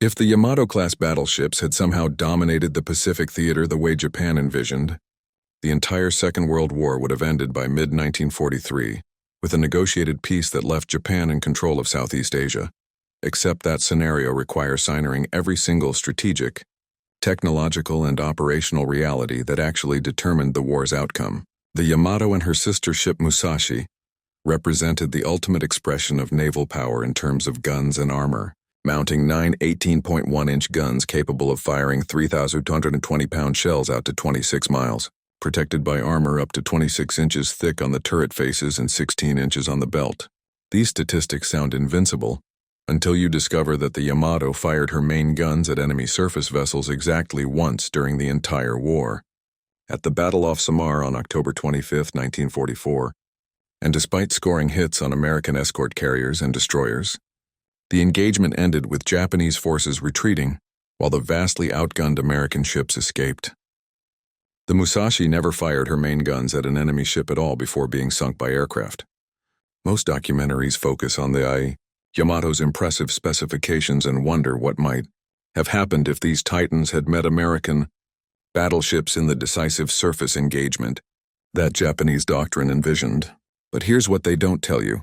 If the Yamato-class battleships had somehow dominated the Pacific theater the way Japan envisioned, the entire Second World War would have ended by mid-1943, with a negotiated peace that left Japan in control of Southeast Asia. Except that scenario requires signing every single strategic, technological, and operational reality that actually determined the war's outcome. The Yamato and her sister ship Musashi represented the ultimate expression of naval power in terms of guns and armor, mounting 9 18.1-inch guns capable of firing 3,220-pound shells out to 26 miles, protected by armor up to 26 inches thick on the turret faces and 16 inches on the belt. These statistics sound invincible, until you discover that the Yamato fired her main guns at enemy surface vessels exactly once during the entire war, at the Battle off Samar on October 25, 1944, and despite scoring hits on American escort carriers and destroyers, the engagement ended with Japanese forces retreating while the vastly outgunned American ships escaped. The Musashi never fired her main guns at an enemy ship at all before being sunk by aircraft. Most documentaries focus on the Yamato's impressive specifications and wonder what might have happened if these titans had met American battleships in the decisive surface engagement that Japanese doctrine envisioned. But here's what they don't tell you.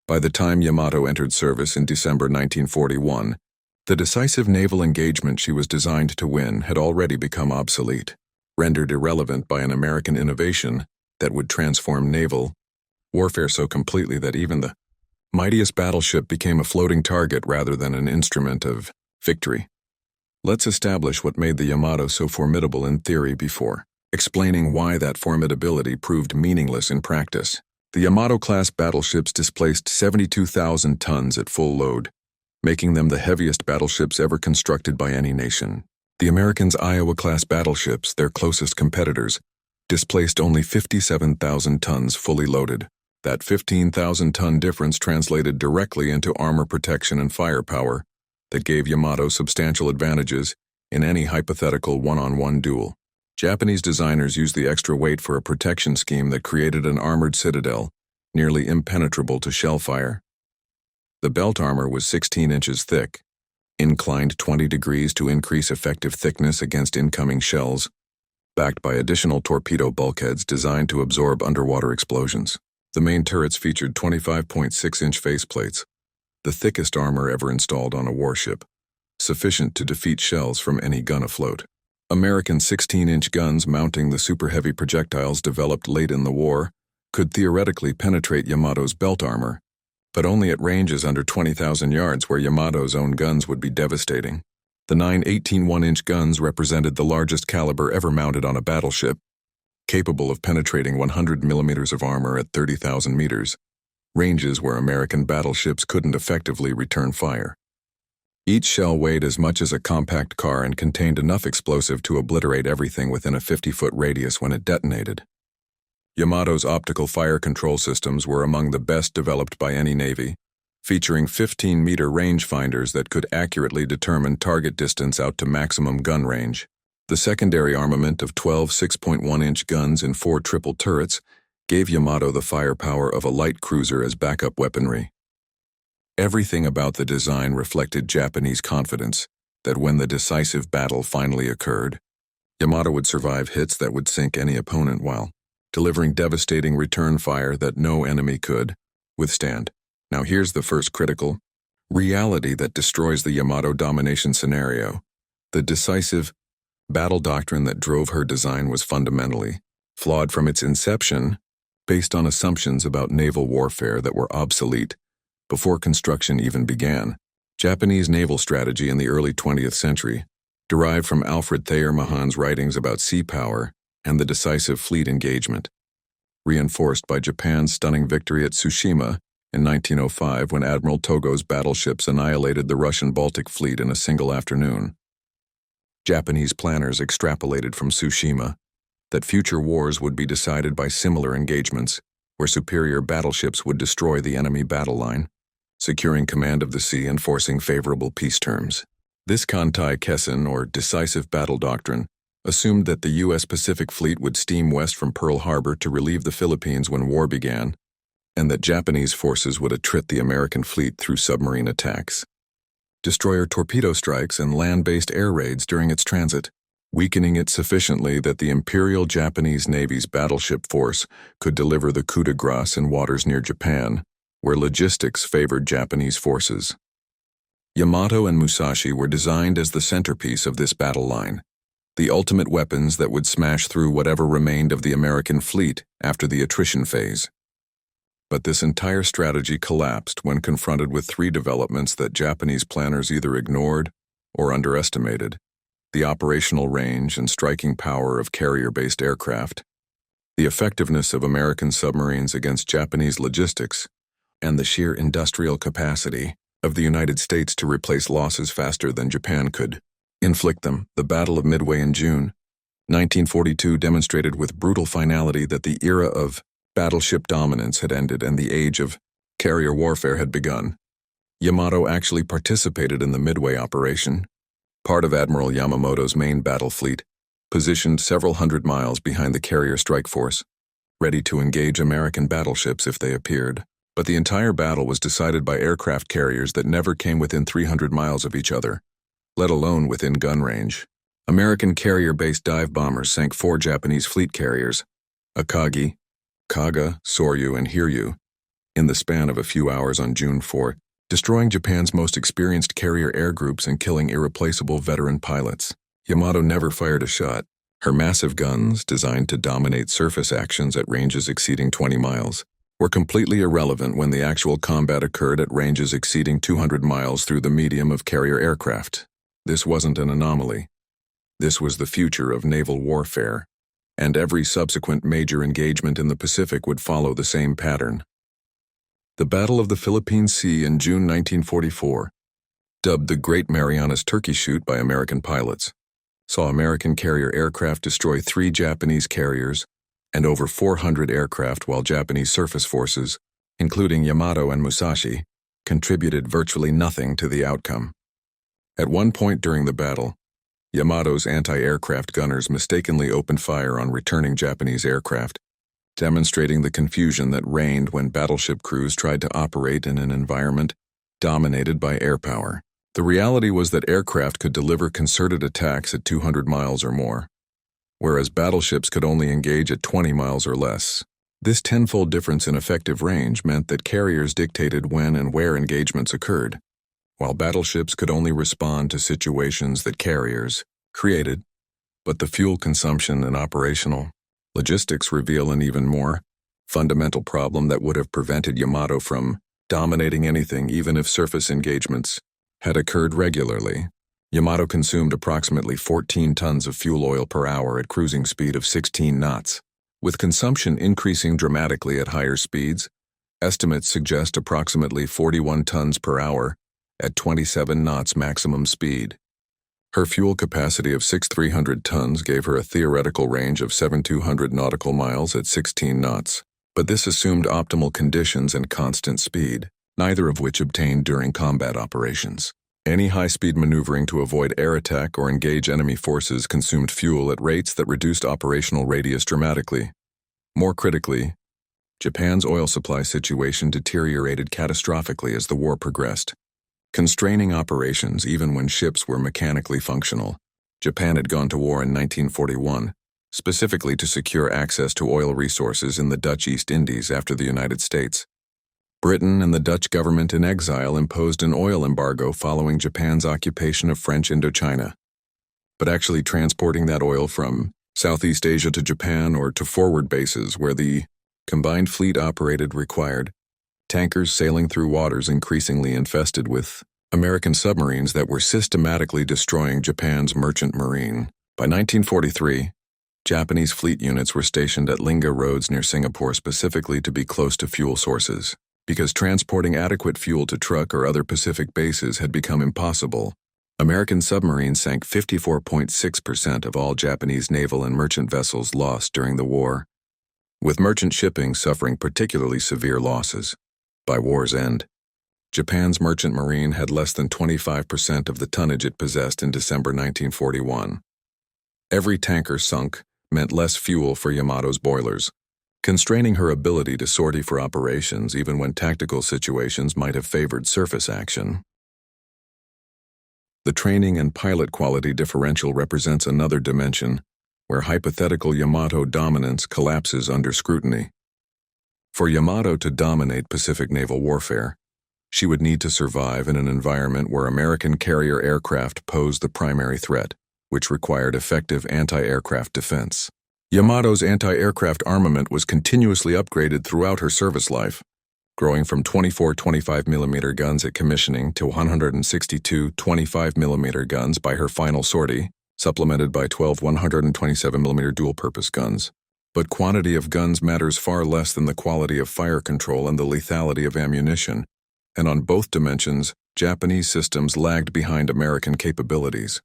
By the time Yamato entered service in December 1941, the decisive naval engagement she was designed to win had already become obsolete, rendered irrelevant by an American innovation that would transform naval warfare so completely that even the mightiest battleship became a floating target rather than an instrument of victory. Let's establish what made the Yamato so formidable in theory before explaining why that formidability proved meaningless in practice. The Yamato-class battleships displaced 72,000 tons at full load, making them the heaviest battleships ever constructed by any nation. The Americans' Iowa-class battleships, their closest competitors, displaced only 57,000 tons fully loaded. That 15,000-ton difference translated directly into armor protection and firepower that gave Yamato substantial advantages in any hypothetical one-on-one duel. Japanese designers used the extra weight for a protection scheme that created an armored citadel, nearly impenetrable to shell fire. The belt armor was 16 inches thick, inclined 20 degrees to increase effective thickness against incoming shells, backed by additional torpedo bulkheads designed to absorb underwater explosions. The main turrets featured 25.6-inch faceplates, the thickest armor ever installed on a warship, sufficient to defeat shells from any gun afloat. American 16-inch guns mounting the super-heavy projectiles developed late in the war could theoretically penetrate Yamato's belt armor, but only at ranges under 20,000 yards where Yamato's own guns would be devastating. The 9 18.1-inch guns represented the largest caliber ever mounted on a battleship, capable of penetrating 100 millimeters of armor at 30,000 meters, ranges where American battleships couldn't effectively return fire. Each shell weighed as much as a compact car and contained enough explosive to obliterate everything within a 50-foot radius when it detonated. Yamato's optical fire control systems were among the best developed by any navy, featuring 15-meter rangefinders that could accurately determine target distance out to maximum gun range. The secondary armament of 12 6.1-inch guns and 4 triple turrets gave Yamato the firepower of a light cruiser as backup weaponry. Everything about the design reflected Japanese confidence that when the decisive battle finally occurred, Yamato would survive hits that would sink any opponent while delivering devastating return fire that no enemy could withstand. Now here's the first critical reality that destroys the Yamato domination scenario. The decisive battle doctrine that drove her design was fundamentally flawed from its inception, based on assumptions about naval warfare that were obsolete before construction even began. Japanese naval strategy in the early 20th century derived from Alfred Thayer Mahan's writings about sea power and the decisive fleet engagement, reinforced by Japan's stunning victory at Tsushima in 1905 when Admiral Togo's battleships annihilated the Russian Baltic Fleet in a single afternoon. Japanese planners extrapolated from Tsushima that future wars would be decided by similar engagements, where superior battleships would destroy the enemy battle line, securing command of the sea and forcing favorable peace terms. This Kantai-Kessen, or decisive battle doctrine, assumed that the U.S. Pacific Fleet would steam west from Pearl Harbor to relieve the Philippines when war began, and that Japanese forces would attrit the American fleet through submarine attacks. destroyer torpedo strikes, and land-based air raids during its transit, weakening it sufficiently that the Imperial Japanese Navy's battleship force could deliver the coup de grace in waters near Japan, where logistics favored Japanese forces. Yamato and Musashi were designed as the centerpiece of this battle line, the ultimate weapons that would smash through whatever remained of the American fleet after the attrition phase. But this entire strategy collapsed when confronted with three developments that Japanese planners either ignored or underestimated: the operational range and striking power of carrier-based aircraft, the effectiveness of American submarines against Japanese logistics, and the sheer industrial capacity of the United States to replace losses faster than Japan could inflict them. The Battle of Midway in June 1942 demonstrated with brutal finality that the era of battleship dominance had ended and the age of carrier warfare had begun. Yamato actually participated in the Midway operation, part of Admiral Yamamoto's main battle fleet, positioned several hundred miles behind the carrier strike force, ready to engage American battleships if they appeared. But the entire battle was decided by aircraft carriers that never came within 300 miles of each other, let alone within gun range. American carrier-based dive bombers sank 4 Japanese fleet carriers, Akagi, Kaga, Soryu, and Hiryu, in the span of a few hours on June 4, destroying Japan's most experienced carrier air groups and killing irreplaceable veteran pilots. Yamato never fired a shot. Her massive guns, designed to dominate surface actions at ranges exceeding 20 miles, were completely irrelevant when the actual combat occurred at ranges exceeding 200 miles through the medium of carrier aircraft. This wasn't an anomaly. This was the future of naval warfare, and every subsequent major engagement in the Pacific would follow the same pattern. The Battle of the Philippine Sea in June 1944, dubbed the Great Marianas Turkey Shoot by American pilots, saw American carrier aircraft destroy 3 Japanese carriers and over 400 aircraft, while Japanese surface forces, including Yamato and Musashi, contributed virtually nothing to the outcome. At one point during the battle, Yamato's anti-aircraft gunners mistakenly opened fire on returning Japanese aircraft, demonstrating the confusion that reigned when battleship crews tried to operate in an environment dominated by air power. The reality was that aircraft could deliver concerted attacks at 200 miles or more, whereas battleships could only engage at 20 miles or less. This tenfold difference in effective range meant that carriers dictated when and where engagements occurred, while battleships could only respond to situations that carriers created. But the fuel consumption and operational logistics reveal an even more fundamental problem that would have prevented Yamato from dominating anything even if surface engagements had occurred regularly. Yamato consumed approximately 14 tons of fuel oil per hour at cruising speed of 16 knots. With consumption increasing dramatically at higher speeds, estimates suggest approximately 41 tons per hour at 27 knots maximum speed. Her fuel capacity of 6,300 tons gave her a theoretical range of 7,200 nautical miles at 16 knots, but this assumed optimal conditions and constant speed, neither of which obtained during combat operations. Any high-speed maneuvering to avoid air attack or engage enemy forces consumed fuel at rates that reduced operational radius dramatically. More critically, Japan's oil supply situation deteriorated catastrophically as the war progressed, constraining operations even when ships were mechanically functional. Japan had gone to war in 1941, specifically to secure access to oil resources in the Dutch East Indies after the United States. Britain and the Dutch government in exile imposed an oil embargo following Japan's occupation of French Indochina. But actually transporting that oil from Southeast Asia to Japan or to forward bases where the combined fleet operated required tankers sailing through waters increasingly infested with American submarines that were systematically destroying Japan's merchant marine. By 1943, Japanese fleet units were stationed at Linga Roads near Singapore specifically to be close to fuel sources. Because transporting adequate fuel to truck or other Pacific bases had become impossible, American submarines sank 54.6% of all Japanese naval and merchant vessels lost during the war, with merchant shipping suffering particularly severe losses. By war's end, Japan's merchant marine had less than 25% of the tonnage it possessed in December 1941. Every tanker sunk meant less fuel for Yamato's boilers, constraining her ability to sortie for operations even when tactical situations might have favored surface action. The training and pilot quality differential represents another dimension, where hypothetical Yamato dominance collapses under scrutiny. For Yamato to dominate Pacific naval warfare, she would need to survive in an environment where American carrier aircraft posed the primary threat, which required effective anti-aircraft defense. Yamato's anti-aircraft armament was continuously upgraded throughout her service life, growing from 24 25mm guns at commissioning to 162 25mm guns by her final sortie, supplemented by 12 127mm dual-purpose guns. But quantity of guns matters far less than the quality of fire control and the lethality of ammunition, and on both dimensions, Japanese systems lagged behind American capabilities.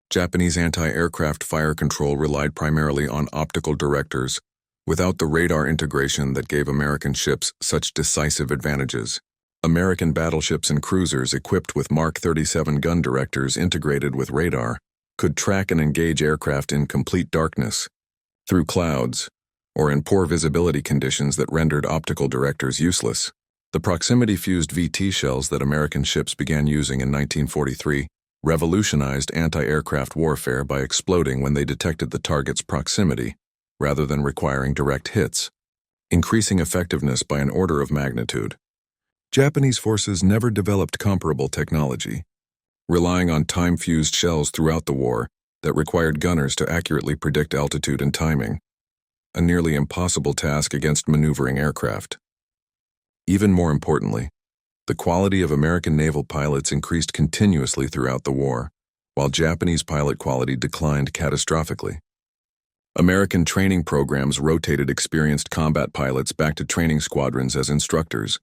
Japanese anti-aircraft fire control relied primarily on optical directors, without the radar integration that gave American ships such decisive advantages. American battleships and cruisers equipped with Mark 37 gun directors integrated with radar could track and engage aircraft in complete darkness, through clouds, or in poor visibility conditions that rendered optical directors useless. The proximity-fused VT shells that American ships began using in 1943 revolutionized anti-aircraft warfare by exploding when they detected the target's proximity, rather than requiring direct hits, increasing effectiveness by an order of magnitude. Japanese forces never developed comparable technology, relying on time-fused shells throughout the war that required gunners to accurately predict altitude and timing, a nearly impossible task against maneuvering aircraft. Even more importantly, the quality of American naval pilots increased continuously throughout the war, while Japanese pilot quality declined catastrophically. American training programs rotated experienced combat pilots back to training squadrons as instructors,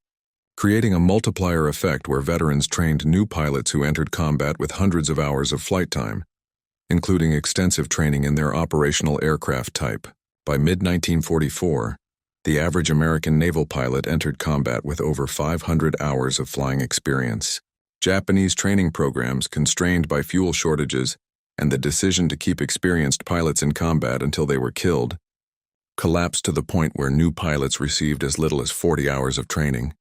creating a multiplier effect where veterans trained new pilots who entered combat with hundreds of hours of flight time, including extensive training in their operational aircraft type. By mid-1944, the average American naval pilot entered combat with over 500 hours of flying experience. Japanese training programs, constrained by fuel shortages and the decision to keep experienced pilots in combat until they were killed, collapsed to the point where new pilots received as little as 40 hours of training,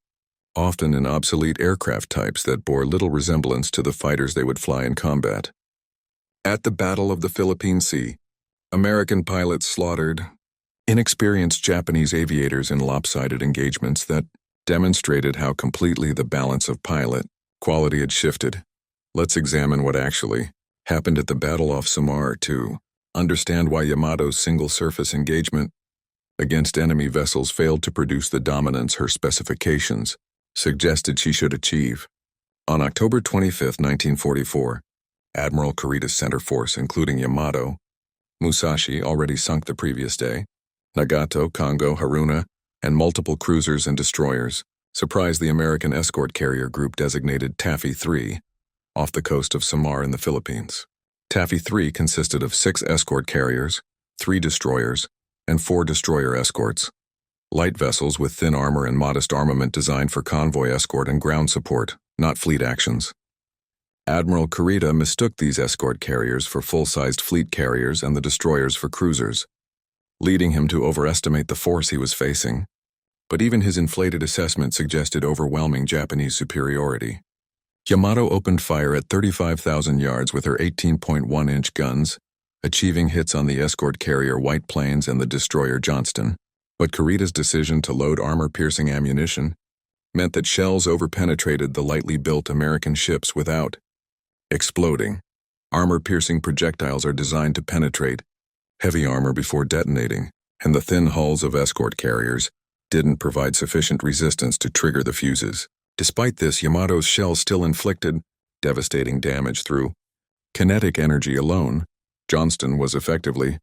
often in obsolete aircraft types that bore little resemblance to the fighters they would fly in combat. At the Battle of the Philippine Sea, American pilots slaughtered inexperienced Japanese aviators in lopsided engagements that demonstrated how completely the balance of pilot quality had shifted. Let's examine what actually happened at the Battle off Samar to understand why Yamato's single-surface engagement against enemy vessels failed to produce the dominance her specifications suggested she should achieve. On October 25, 1944, Admiral Kurita's center force, including Yamato, Musashi, already sunk the previous day, Nagato, Kongo, Haruna, and multiple cruisers and destroyers, surprised the American escort carrier group designated Taffy 3 off the coast of Samar in the Philippines. Taffy 3 consisted of 6 escort carriers, 3 destroyers, and 4 destroyer escorts, light vessels with thin armor and modest armament designed for convoy escort and ground support, not fleet actions. Admiral Kurita mistook these escort carriers for full-sized fleet carriers and the destroyers for cruisers, leading him to overestimate the force he was facing. But even his inflated assessment suggested overwhelming Japanese superiority. Yamato opened fire at 35,000 yards with her 18.1-inch guns, achieving hits on the escort carrier White Plains and the destroyer Johnston. But Kurita's decision to load armor-piercing ammunition meant that shells overpenetrated the lightly built American ships without exploding. Armor-piercing projectiles are designed to penetrate heavy armor before detonating, and the thin hulls of escort carriers didn't provide sufficient resistance to trigger the fuses. Despite this, Yamato's shells still inflicted devastating damage through kinetic energy alone. Johnston was effectively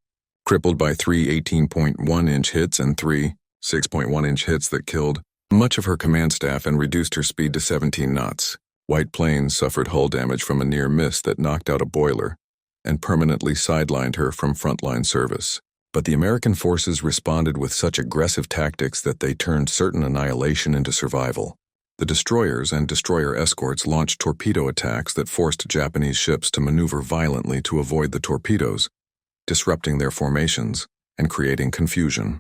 crippled by 3 18.1-inch hits and 3 6.1-inch hits that killed much of her command staff and reduced her speed to 17 knots. White Plains suffered hull damage from a near miss that knocked out a boiler and permanently sidelined her from frontline service. But the American forces responded with such aggressive tactics that they turned certain annihilation into survival. The destroyers and destroyer escorts launched torpedo attacks that forced Japanese ships to maneuver violently to avoid the torpedoes, disrupting their formations and creating confusion.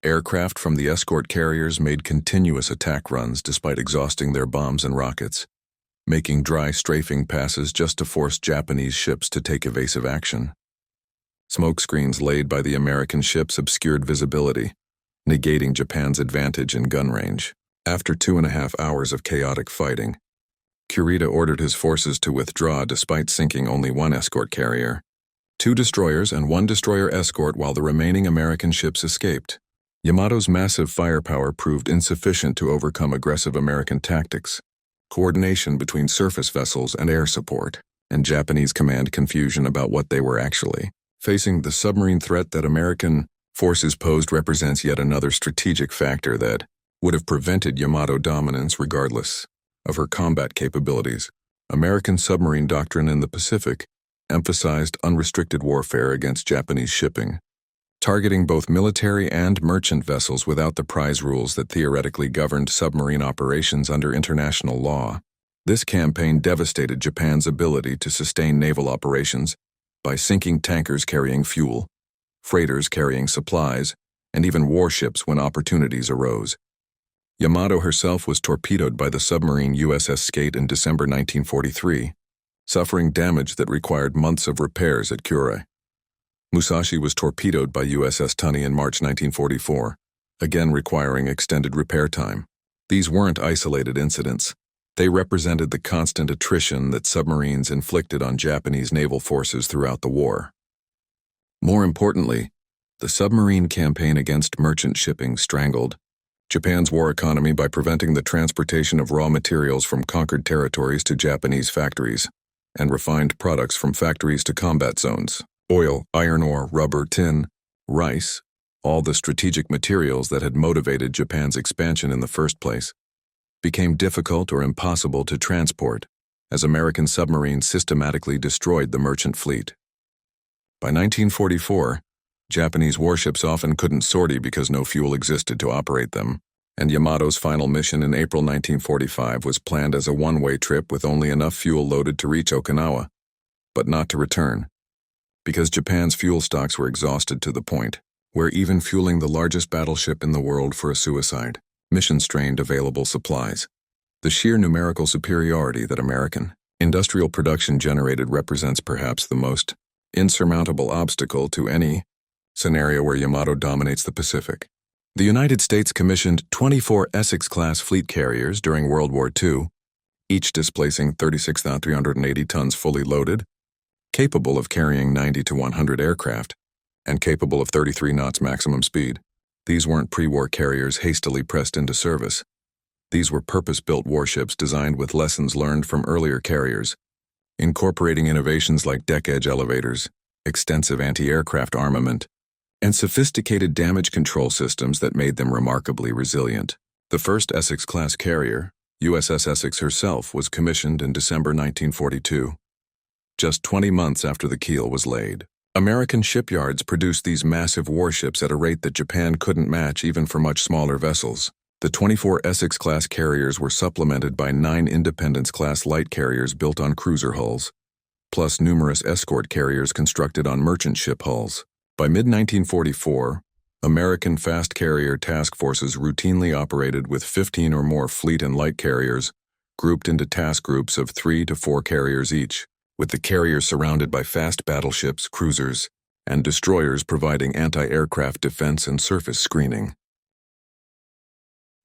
Aircraft from the escort carriers made continuous attack runs despite exhausting their bombs and rockets, making dry strafing passes just to force Japanese ships to take evasive action. Smoke screens laid by the American ships obscured visibility, negating Japan's advantage in gun range. After 2.5 hours of chaotic fighting, Kurita ordered his forces to withdraw despite sinking only one escort carrier, 2 destroyers and 1 destroyer escort, while the remaining American ships escaped. Yamato's massive firepower proved insufficient to overcome aggressive American tactics, coordination between surface vessels and air support, and Japanese command confusion about what they were actually facing. The submarine threat that American forces posed represents yet another strategic factor that would have prevented Yamato dominance regardless of her combat capabilities. American submarine doctrine in the Pacific emphasized unrestricted warfare against Japanese shipping, targeting both military and merchant vessels without the prize rules that theoretically governed submarine operations under international law. This campaign devastated Japan's ability to sustain naval operations by sinking tankers carrying fuel, freighters carrying supplies, and even warships when opportunities arose. Yamato herself was torpedoed by the submarine USS Skate in December 1943, suffering damage that required months of repairs at Kure. Musashi was torpedoed by USS Tunney in March 1944, again requiring extended repair time. These weren't isolated incidents. They represented the constant attrition that submarines inflicted on Japanese naval forces throughout the war. More importantly, the submarine campaign against merchant shipping strangled Japan's war economy by preventing the transportation of raw materials from conquered territories to Japanese factories, and refined products from factories to combat zones. Oil, iron ore, rubber, tin, rice, all the strategic materials that had motivated Japan's expansion in the first place, became difficult or impossible to transport as American submarines systematically destroyed the merchant fleet. By 1944, Japanese warships often couldn't sortie because no fuel existed to operate them, and Yamato's final mission in April 1945 was planned as a one-way trip with only enough fuel loaded to reach Okinawa, but not to return, because Japan's fuel stocks were exhausted to the point where even fueling the largest battleship in the world for a suicide mission strained available supplies. The sheer numerical superiority that American industrial production generated represents perhaps the most insurmountable obstacle to any scenario where Yamato dominates the Pacific. The United States commissioned 24 Essex-class fleet carriers during World War II, each displacing 36,380 tons fully loaded, capable of carrying 90 to 100 aircraft, and capable of 33 knots maximum speed. These weren't pre-war carriers hastily pressed into service. These were purpose-built warships designed with lessons learned from earlier carriers, incorporating innovations like deck-edge elevators, extensive anti-aircraft armament, and sophisticated damage control systems that made them remarkably resilient. The first Essex-class carrier, USS Essex herself, was commissioned in December 1942, just 20 months after the keel was laid. American shipyards produced these massive warships at a rate that Japan couldn't match even for much smaller vessels. The 24 Essex-class carriers were supplemented by 9 Independence-class light carriers built on cruiser hulls, plus numerous escort carriers constructed on merchant ship hulls. By mid-1944, American fast carrier task forces routinely operated with 15 or more fleet and light carriers, grouped into task groups of 3 to 4 carriers each, with the carriers surrounded by fast battleships, cruisers, and destroyers providing anti-aircraft defense and surface screening.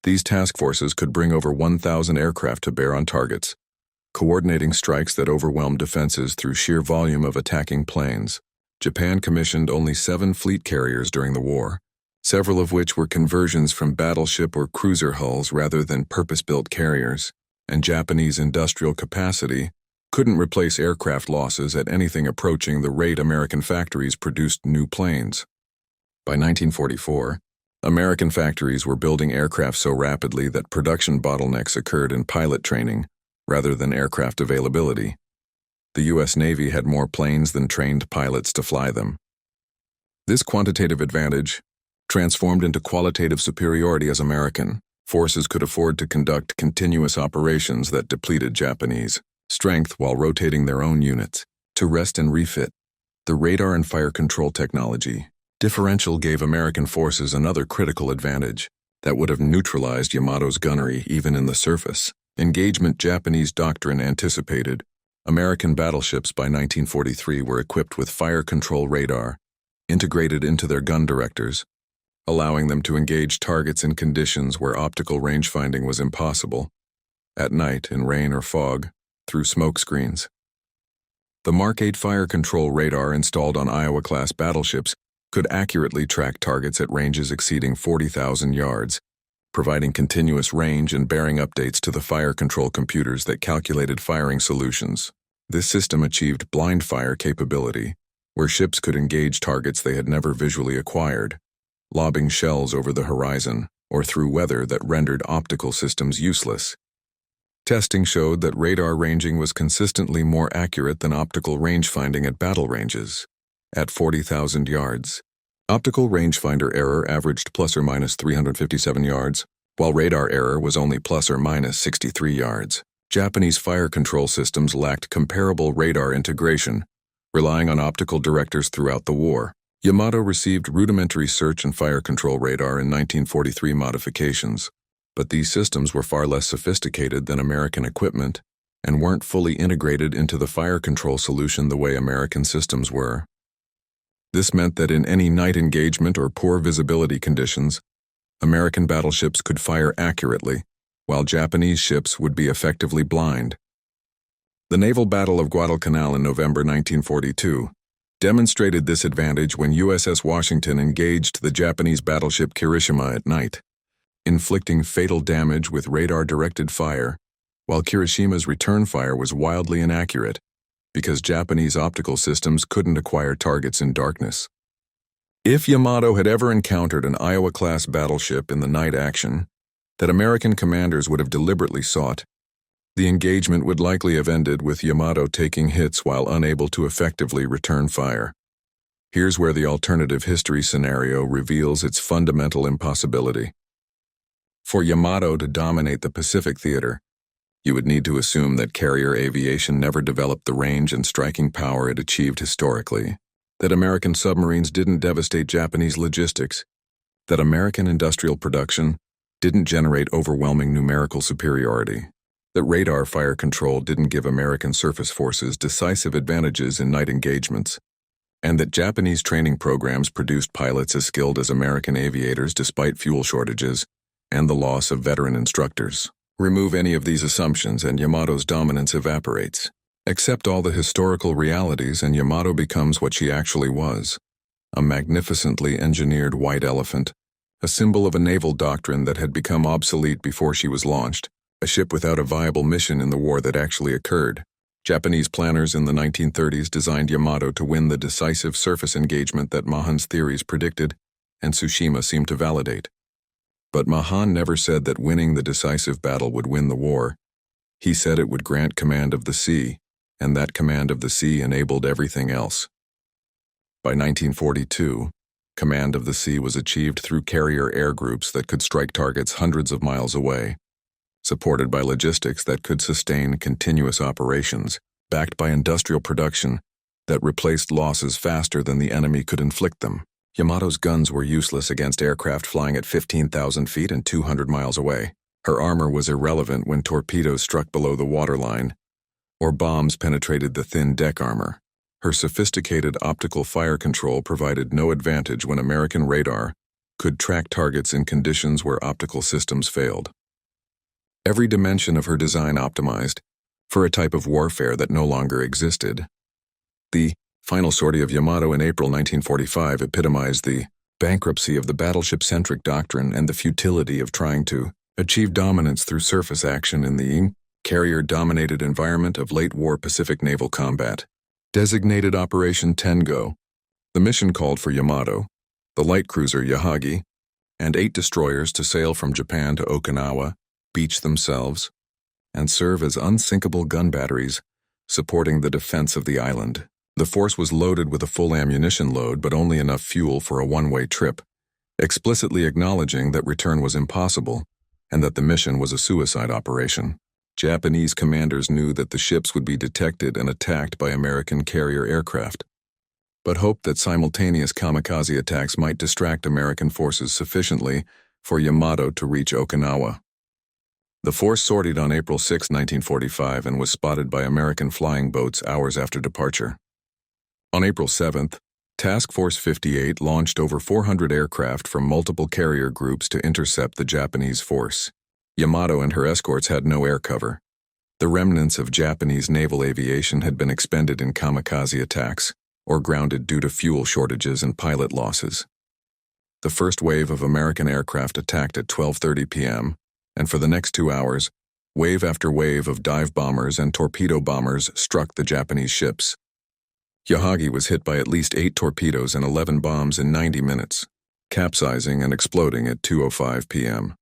These task forces could bring over 1,000 aircraft to bear on targets, coordinating strikes that overwhelmed defenses through sheer volume of attacking planes. Japan commissioned only 7 fleet carriers during the war, several of which were conversions from battleship or cruiser hulls rather than purpose-built carriers, and Japanese industrial capacity couldn't replace aircraft losses at anything approaching the rate American factories produced new planes. By 1944, American factories were building aircraft so rapidly that production bottlenecks occurred in pilot training rather than aircraft availability. The U.S. Navy had more planes than trained pilots to fly them. This quantitative advantage transformed into qualitative superiority as American forces could afford to conduct continuous operations that depleted Japanese strength while rotating their own units to rest and refit. The radar and fire control technology differential gave American forces another critical advantage that would have neutralized Yamato's gunnery even in the surface. Engagement Japanese doctrine anticipated. American battleships by 1943 were equipped with fire control radar, integrated into their gun directors, allowing them to engage targets in conditions where optical rangefinding was impossible, at night in rain or fog, through smoke screens. The Mark 8 fire control radar installed on Iowa-class battleships could accurately track targets at ranges exceeding 40,000 yards, providing continuous range and bearing updates to the fire control computers that calculated firing solutions. This system achieved blind fire capability, where ships could engage targets they had never visually acquired, lobbing shells over the horizon or through weather that rendered optical systems useless. Testing showed that radar ranging was consistently more accurate than optical rangefinding at battle ranges. At 40,000 yards, optical rangefinder error averaged plus or minus 357 yards, while radar error was only plus or minus 63 yards. Japanese fire control systems lacked comparable radar integration, relying on optical directors throughout the war. Yamato received rudimentary search and fire control radar in 1943 modifications, but these systems were far less sophisticated than American equipment and weren't fully integrated into the fire control solution the way American systems were. This meant that in any night engagement or poor visibility conditions, American battleships could fire accurately, while Japanese ships would be effectively blind. The naval battle of Guadalcanal in November 1942 demonstrated this advantage when USS Washington engaged the Japanese battleship Kirishima at night, inflicting fatal damage with radar-directed fire, while Kirishima's return fire was wildly inaccurate because Japanese optical systems couldn't acquire targets in darkness. If Yamato had ever encountered an Iowa-class battleship in the night action that American commanders would have deliberately sought, the engagement would likely have ended with Yamato taking hits while unable to effectively return fire. Here's where the alternative history scenario reveals its fundamental impossibility. For Yamato to dominate the Pacific theater, you would need to assume that carrier aviation never developed the range and striking power it achieved historically, that American submarines didn't devastate Japanese logistics, that American industrial production didn't generate overwhelming numerical superiority, that radar fire control didn't give American surface forces decisive advantages in night engagements, and that Japanese training programs produced pilots as skilled as American aviators despite fuel shortages and the loss of veteran instructors. Remove any of these assumptions and Yamato's dominance evaporates. Accept all the historical realities and Yamato becomes what she actually was, a magnificently engineered white elephant, a symbol of a naval doctrine that had become obsolete before she was launched, a ship without a viable mission in the war that actually occurred. Japanese planners in the 1930s designed Yamato to win the decisive surface engagement that Mahan's theories predicted, and Tsushima seemed to validate. But Mahan never said that winning the decisive battle would win the war. He said it would grant command of the sea, and that command of the sea enabled everything else. By 1942, command of the sea was achieved through carrier air groups that could strike targets hundreds of miles away, supported by logistics that could sustain continuous operations, backed by industrial production that replaced losses faster than the enemy could inflict them. Yamato's guns were useless against aircraft flying at 15,000 feet and 200 miles away. Her armor was irrelevant when torpedoes struck below the waterline, or bombs penetrated the thin deck armor. Her sophisticated optical fire control provided no advantage when American radar could track targets in conditions where optical systems failed. Every dimension of her design optimized for a type of warfare that no longer existed. The final sortie of Yamato in April 1945 epitomized the bankruptcy of the battleship-centric doctrine and the futility of trying to achieve dominance through surface action in the carrier-dominated environment of late-war Pacific naval combat. Designated Operation Tengo, the mission called for Yamato, the light cruiser Yahagi, and 8 destroyers to sail from Japan to Okinawa, beach themselves, and serve as unsinkable gun batteries supporting the defense of the island. The force was loaded with a full ammunition load but only enough fuel for a one-way trip, explicitly acknowledging that return was impossible and that the mission was a suicide operation. Japanese commanders knew that the ships would be detected and attacked by American carrier aircraft, but hoped that simultaneous kamikaze attacks might distract American forces sufficiently for Yamato to reach Okinawa. The force sortied on April 6, 1945, and was spotted by American flying boats hours after departure. On April 7th, Task Force 58 launched over 400 aircraft from multiple carrier groups to intercept the Japanese force. Yamato and her escorts had no air cover. The remnants of Japanese naval aviation had been expended in kamikaze attacks, or grounded due to fuel shortages and pilot losses. The first wave of American aircraft attacked at 12:30 p.m., and for the next 2 hours, wave after wave of dive bombers and torpedo bombers struck the Japanese ships. Yahagi was hit by at least 8 torpedoes and 11 bombs in 90 minutes, capsizing and exploding at 2:05 p.m.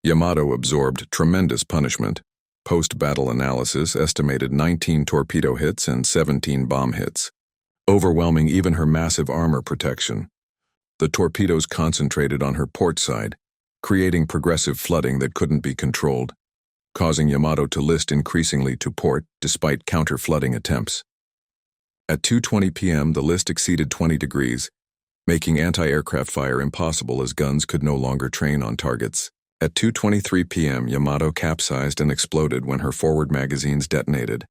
Yamato absorbed tremendous punishment. Post-battle analysis estimated 19 torpedo hits and 17 bomb hits, overwhelming even her massive armor protection. The torpedoes concentrated on her port side, creating progressive flooding that couldn't be controlled, causing Yamato to list increasingly to port despite counter-flooding attempts. At 2:20 p.m., the list exceeded 20 degrees, making anti-aircraft fire impossible as guns could no longer train on targets. At 2:23 p.m., Yamato capsized and exploded when her forward magazines detonated,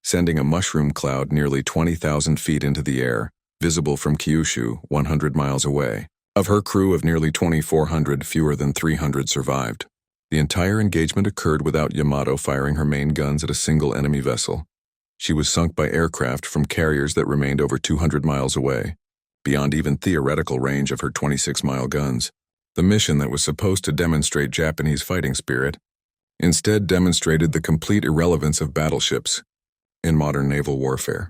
sending a mushroom cloud nearly 20,000 feet into the air, visible from Kyushu, 100 miles away. Of her crew of nearly 2,400, fewer than 300 survived. The entire engagement occurred without Yamato firing her main guns at a single enemy vessel. She was sunk by aircraft from carriers that remained over 200 miles away, beyond even theoretical range of her 26-mile guns. The mission that was supposed to demonstrate Japanese fighting spirit instead demonstrated the complete irrelevance of battleships in modern naval warfare.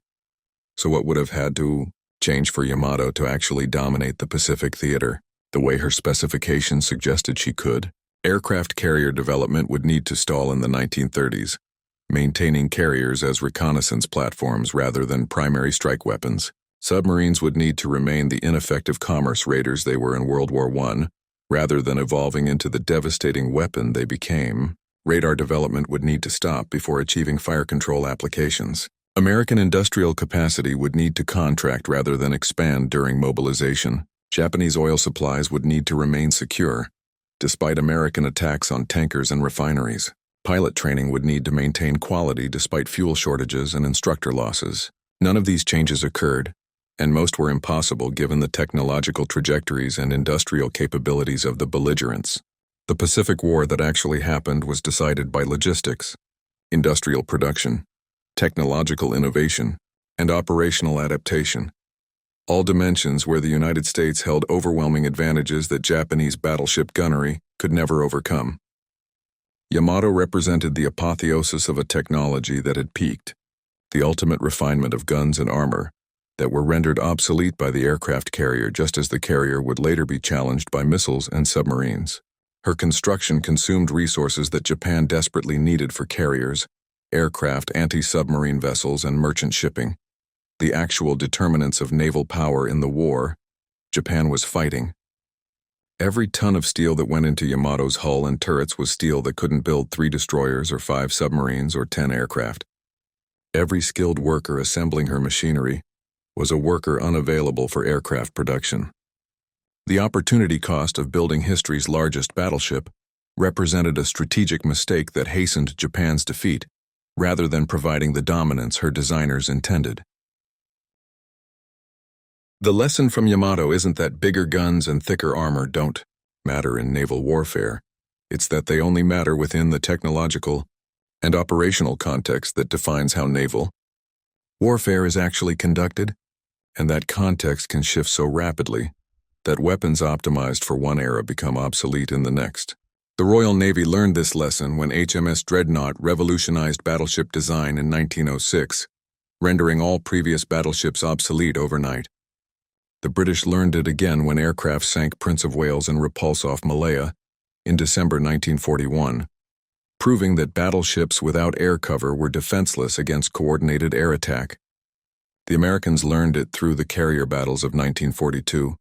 So what would have had to change for Yamato to actually dominate the Pacific theater, the way her specifications suggested she could? Aircraft carrier development would need to stall in the 1930s, maintaining carriers as reconnaissance platforms rather than primary strike weapons. Submarines would need to remain the ineffective commerce raiders they were in World War I, rather than evolving into the devastating weapon they became. Radar development would need to stop before achieving fire control applications. American industrial capacity would need to contract rather than expand during mobilization. Japanese oil supplies would need to remain secure, despite American attacks on tankers and refineries. Pilot training would need to maintain quality despite fuel shortages and instructor losses. None of these changes occurred, and most were impossible given the technological trajectories and industrial capabilities of the belligerents. The Pacific War that actually happened was decided by logistics, industrial production, technological innovation, and operational adaptation, all dimensions where the United States held overwhelming advantages that Japanese battleship gunnery could never overcome. Yamato represented the apotheosis of a technology that had peaked, the ultimate refinement of guns and armor that were rendered obsolete by the aircraft carrier just as the carrier would later be challenged by missiles and submarines. Her construction consumed resources that Japan desperately needed for carriers, aircraft, anti-submarine vessels, and merchant shipping. The actual determinants of naval power in the war Japan was fighting. Every ton of steel that went into Yamato's hull and turrets was steel that couldn't build 3 destroyers or 5 submarines or 10 aircraft. Every skilled worker assembling her machinery was a worker unavailable for aircraft production. The opportunity cost of building history's largest battleship represented a strategic mistake that hastened Japan's defeat, rather than providing the dominance her designers intended. The lesson from Yamato isn't that bigger guns and thicker armor don't matter in naval warfare. It's that they only matter within the technological and operational context that defines how naval warfare is actually conducted, and that context can shift so rapidly that weapons optimized for one era become obsolete in the next. The Royal Navy learned this lesson when HMS Dreadnought revolutionized battleship design in 1906, rendering all previous battleships obsolete overnight. The British learned it again when aircraft sank Prince of Wales and Repulse off Malaya in December 1941, proving that battleships without air cover were defenseless against coordinated air attack. The Americans learned it through the carrier battles of 1942,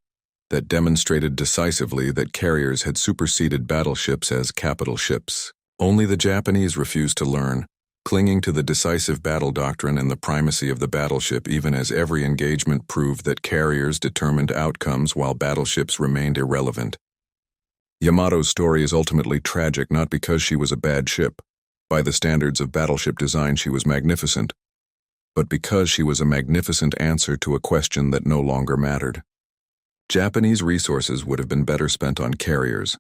that demonstrated decisively that carriers had superseded battleships as capital ships. Only the Japanese refused to learn, clinging to the decisive battle doctrine and the primacy of the battleship even as every engagement proved that carriers determined outcomes while battleships remained irrelevant. Yamato's story is ultimately tragic not because she was a bad ship. By the standards of battleship design, she was magnificent, but because she was a magnificent answer to a question that no longer mattered. Japanese resources would have been better spent on carriers,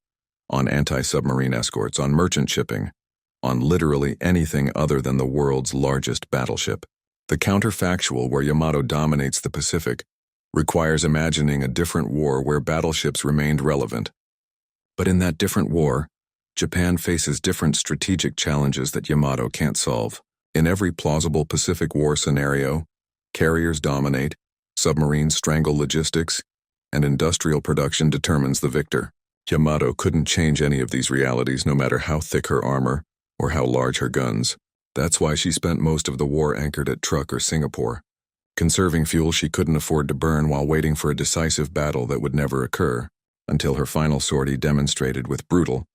on anti-submarine escorts, on merchant shipping, on literally anything other than the world's largest battleship. The counterfactual, where Yamato dominates the Pacific, requires imagining a different war where battleships remained relevant. But in that different war, Japan faces different strategic challenges that Yamato can't solve. In every plausible Pacific War scenario, carriers dominate, submarines strangle logistics, and industrial production determines the victor. Yamato couldn't change any of these realities, no matter how thick her armor or how large her guns. That's why she spent most of the war anchored at Truk or Singapore, conserving fuel she couldn't afford to burn while waiting for a decisive battle that would never occur, until her final sortie demonstrated with brutal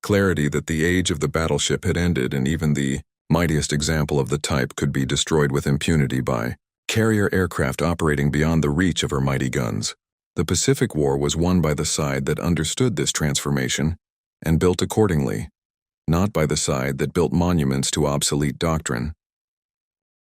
clarity that the age of the battleship had ended, and even the mightiest example of the type could be destroyed with impunity by carrier aircraft operating beyond the reach of her mighty guns. The Pacific War was won by the side that understood this transformation and built accordingly, not by the side that built monuments to obsolete doctrine.